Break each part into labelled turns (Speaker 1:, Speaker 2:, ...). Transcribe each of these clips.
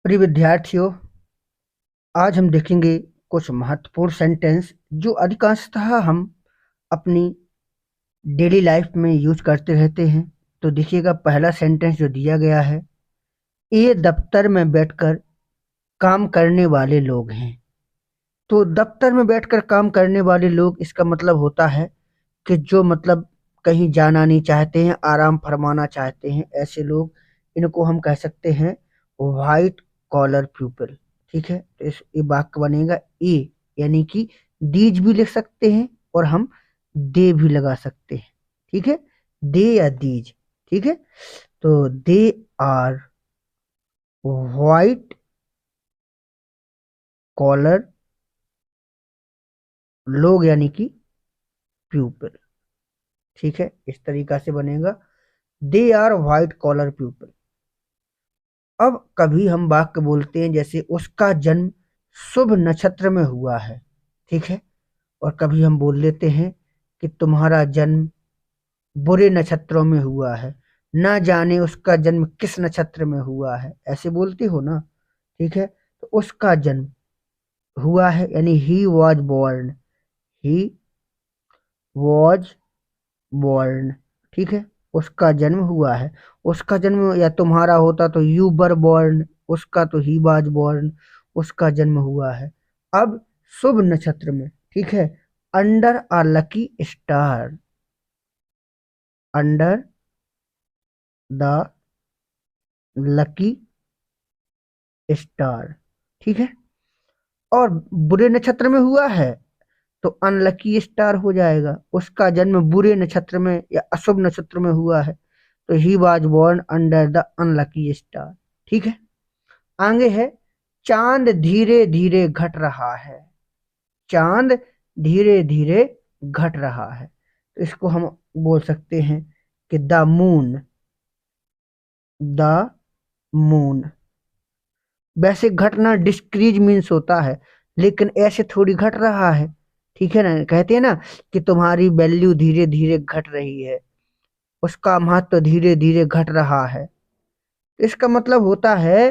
Speaker 1: प्रिय विद्यार्थियों, आज हम देखेंगे कुछ महत्वपूर्ण सेंटेंस जो अधिकांशतः हम अपनी डेली लाइफ में यूज करते रहते हैं। तो देखिएगा, पहला सेंटेंस जो दिया गया है, ये दफ्तर में बैठकर काम करने वाले लोग हैं। तो दफ्तर में बैठकर काम करने वाले लोग, इसका मतलब होता है कि जो मतलब कहीं जाना नहीं चाहते हैं, आराम फरमाना चाहते हैं, ऐसे लोग, इनको हम कह सकते हैं वाइट कॉलर पीपल। ठीक है, तो इस ये वाक्य बनेगा ए, यानी कि दीज भी लिख सकते हैं और हम दे भी लगा सकते हैं। ठीक है, दे या दीज। ठीक है, तो दे आर वाइट कॉलर लोग, यानी कि पीपल। ठीक है, इस तरीका से बनेगा they are white collar people. अब कभी हम वाक्य बोलते हैं जैसे उसका जन्म शुभ नक्षत्र में हुआ है। ठीक है, और कभी हम बोल लेते हैं कि तुम्हारा जन्म बुरे नक्षत्रों में हुआ है, ना जाने उसका जन्म किस नक्षत्र में हुआ है, ऐसे बोलते हो ना। ठीक है, तो उसका जन्म हुआ है यानी he was born, he was born. ठीक है, उसका जन्म हुआ है। उसका जन्म या तुम्हारा होता तो यू वर बोर्न, उसका तो ही वाज बोर्न, उसका जन्म हुआ है। अब शुभ नक्षत्र में। ठीक है, under a lucky star, under the lucky star. ठीक है, और बुरे नक्षत्र में हुआ है तो अनलकी स्टार हो जाएगा। उसका जन्म बुरे नक्षत्र में या अशुभ नक्षत्र में हुआ है तो he was born under the unlucky star. ठीक है, आगे है चांद धीरे धीरे घट रहा है, चांद धीरे धीरे घट रहा है। तो इसको हम बोल सकते हैं कि द मून, द मून। वैसे घटना डिस्क्रीज मीन्स होता है, लेकिन ऐसे थोड़ी घट रहा है। ठीक है ना, कहते हैं ना कि तुम्हारी वैल्यू धीरे धीरे घट रही है, उसका महत्व धीरे धीरे घट रहा है। इसका मतलब होता है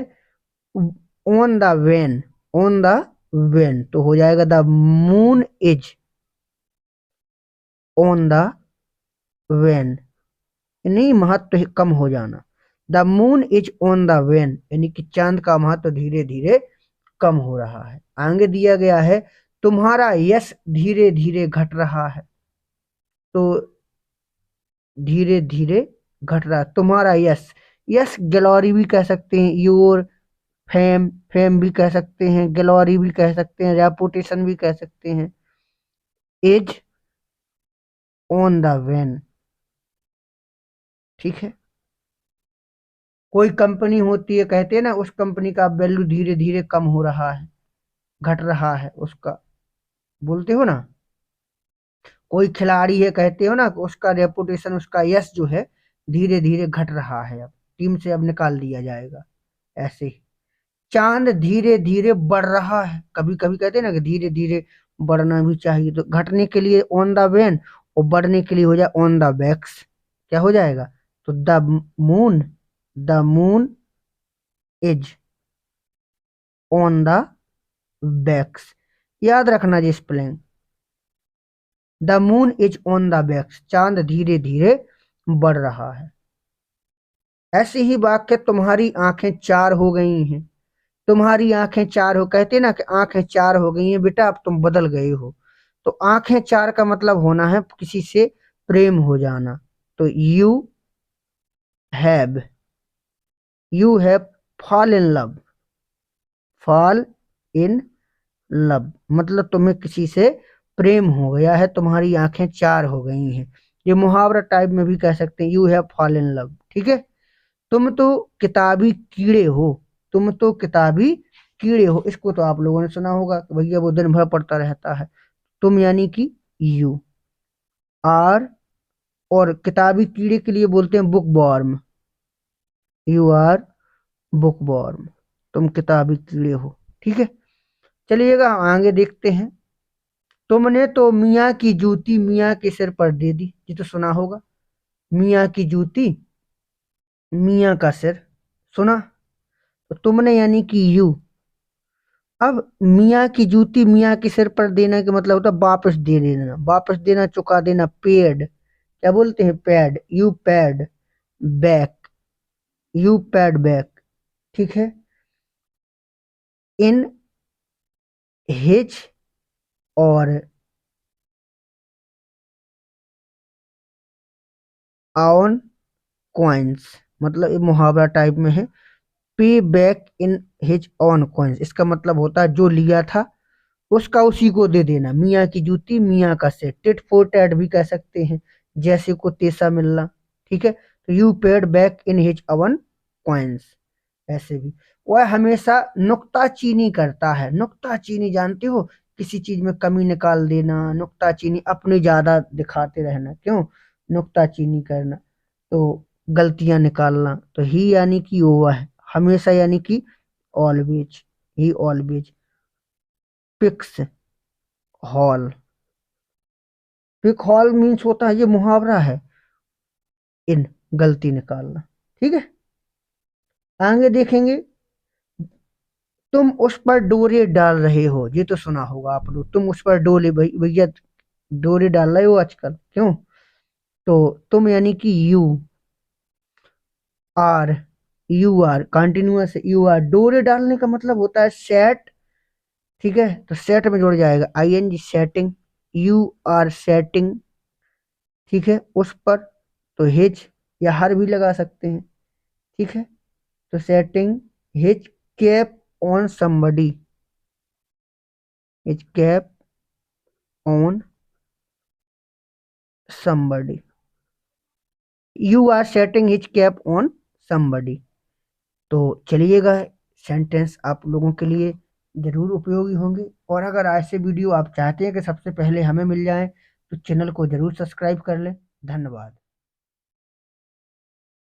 Speaker 1: on the when, on the when, तो हो जाएगा the moon is on the when, नहीं महत्व कम हो जाना। The moon is on the when, यानी कि चांद का महत्व धीरे धीरे कम हो रहा है। आगे दिया गया है तुम्हारा यश धीरे धीरे घट रहा है। तो धीरे धीरे घट रहा है तुम्हारा यश, यश ग्लोरी भी कह सकते हैं, योर फेम, फेम भी कह सकते हैं, ग्लोरी भी कह सकते हैं, रेपुटेशन भी कह सकते हैं। Is on the when. ठीक है, कोई कंपनी होती है, कहते हैं ना उस कंपनी का वैल्यू धीरे धीरे कम हो रहा है, घट रहा है उसका, बोलते हो ना। कोई खिलाड़ी है, कहते हो ना कि उसका रेपुटेशन, उसका यश जो है धीरे धीरे घट रहा है, अब टीम से अब निकाल दिया जाएगा। ऐसे ही चांद धीरे धीरे बढ़ रहा है, कभी कभी कहते हैं ना कि धीरे धीरे बढ़ना भी चाहिए। तो घटने के लिए ऑन द वेन और बढ़ने के लिए हो जाए ऑन द बैक्स। क्या हो जाएगा, तो moon the moon is on the backs. याद रखना जी spelling, the moon is on the backs, चांद धीरे धीरे बढ़ रहा है। ऐसे ही वाक्य तुम्हारी आंखें चार हो गई हैं, तुम्हारी आंखें चार हो, कहते ना कि आंखें चार हो गई हैं बेटा, अब तुम बदल गए हो। तो आंखें चार का मतलब होना है किसी से प्रेम हो जाना। तो have you have fall in love, fall in love मतलब तुम्हें किसी से प्रेम हो गया है, तुम्हारी आंखें चार हो गई हैं। ये मुहावरा टाइप में भी कह सकते हैं, you have fall in love. ठीक है, तुम तो किताबी कीड़े हो, तुम तो किताबी कीड़े हो, इसको तो आप लोगों ने सुना होगा कि भैया वो दिन भर पढ़ता रहता है। तुम यानी कि यू आर, और किताबी कीड़े के लिए बोलते हैं bookworm, you are bookworm, तुम किताबी कीड़े हो। ठीक है, चलिएगा आगे देखते हैं। तुमने तो मियाँ की जूती मियाँ के सिर पर दे दी, ये तो सुना होगा, मियाँ की जूती मियाँ का सिर, सुना। तो तुमने यानी कि यू। अब मियाँ की जूती मियाँ के सिर पर देना का मतलब होता है वापस दे देना, वापस देना, चुका देना। पेड, क्या बोलते हैं, pad, you pad back, you pad back. ठीक है। इन हिज और ऑन कॉइन्स, मतलब ये मुहावरा टाइप में है। पे back in his on coins, इसका मतलब होता है जो लिया था उसका उसी को दे देना। मियाँ की जूती मियाँ का सेट, टिट फॉर टैट भी कह सकते हैं, जैसे को तेसा मिलना। ठीक है। तो you paid back in his own coins, ऐसे भी। वह हमेशा नुक्ताचीनी करता है। नुक्ताचीनी जानते हो, किसी चीज में कमी निकाल देना, नुक्ताचीनी, अपनी ज्यादा दिखाते रहना। क्यों नुक्ताचीनी करना, तो गलतियां निकालना। तो ही यानी कि वो है हमेशा, यानी कि always, he always. Picks hole, pick hole means होता है, ये मुहावरा है, इन, गलती निकालना। ठीक है। आगे देखेंगे। तुम उस पर डोरे डाल रहे हो, ये तो सुना होगा आप लोग, तुम उस पर डोले भैया डोरे डाल रहे हो आजकल, क्यों। तो तुम यानी कि are you are continuous, you are, डोरे डालने का मतलब होता है सेट। ठीक है। तो सेट में जुड़ जाएगा I N G, setting, you are setting. ठीक है। उस पर, तो हिज या हर भी लगा सकते हैं। ठीक है। तो setting his cap on somebody, his cap on somebody, you are setting his cap on somebody। तो चलिएगा, सेंटेंस आप लोगों के लिए जरूर उपयोगी होंगे। और अगर ऐसे वीडियो आप चाहते हैं कि सबसे पहले हमें मिल जाए, तो चैनल को जरूर सब्सक्राइब कर लें। धन्यवाद।